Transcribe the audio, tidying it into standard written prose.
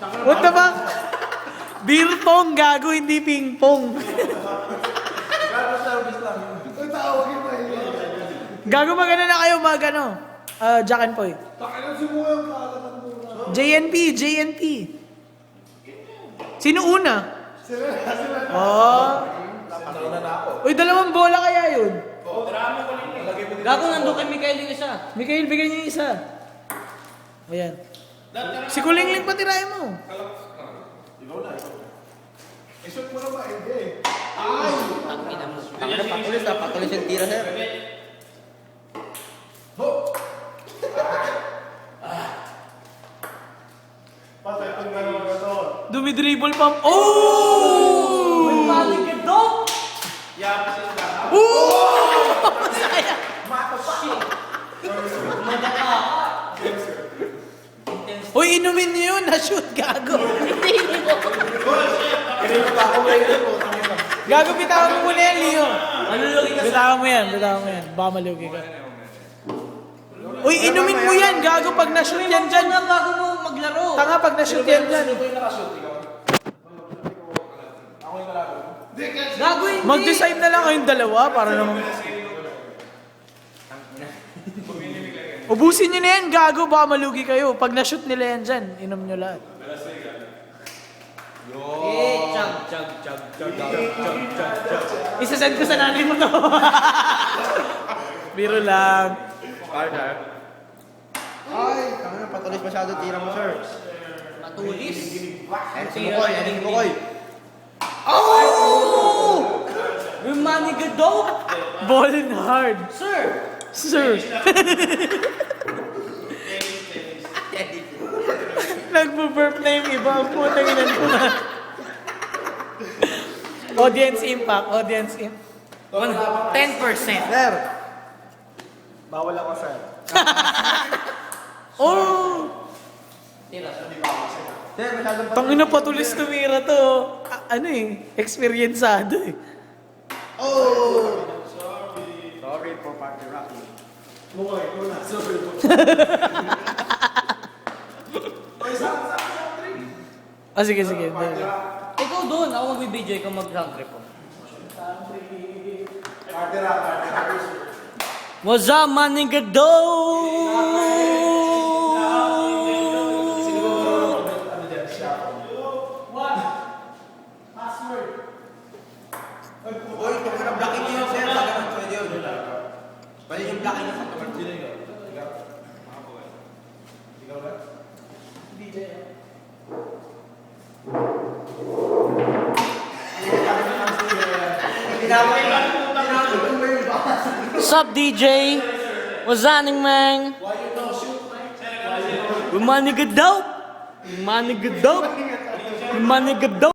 What the fuck? Beer pong, gago, hindi ping pong. Gago service lang yun. Ang tawagin pa yun. Gago, magano na kayo, magano? Jack and Poy. Takinan si Muya ang kalatan mo na. JNP. Sino una? Sila. Oh. Nauna na ako. Uy, dalawang bola kaya yun. Gago nandun kay Mikael yung isa. Mikael, bigyan niyo yung isa. Ayan. Si Kulingling pa tirahin mo. Ikaw na. I-shoot mo na ba? Hindi. Patulis yung tira, sir. Patay itong dalawa na to. Dumidribble pa. Oh! Balik ka doon! Oh! Saya. Uy, inumin niyo yun. Na-shoot, gago. Gago, bitawan mo muna yan, Leo. Malulogi ka sa... Bitawan mo yan. Baka malugi ka. Uy, inumin mo yan, gago, pag na-shoot yan dyan. Nga bago mo maglaro. Tanga, pag na-shoot yan dyan. Sino ba yung nakashoot? Ikaw? Ako yung kalaro. Gago hindi. Mag-decide na lang kayong dalawa para naman... Ubusin nyo na yan, gago, baka malugi kayo. Pag na-shoot nila yan dyan, inom nyo lahat. Eh, chug. Isasend ko sa nanay mo to. Biro lang. Ay, tanga patulis masyado tira mo, sir. Matulis. Eric Bukoy. Oh! Your money good though? Ballin' hard. Sir! Sir. Nagbo-burp na yung iba. Putang inan ko na. Audience impact. 10%. Sir. Bawal ako, sir. Oh! Tira. Sir, masyadong Tangina patulis tumira to. Ano eh, experienceado eh. Oh! Sorry for Party Rocky. Muya, ikaw na. Sorry po. Ay, sa Ah, sige. Ikaw doon. Ako magbibideo. Ikaw mag-round trip po. Party rock. What's up, money good though? Uy, kung na-blocking niyo yun, sir, baka naman pwede yun. Pwede yung blocking niyo sa kamar. Sino yun? Ikaw? Ikaw ba? What's up, DJ? What's happening, man? We money good dope. Money good dope. Money good dope.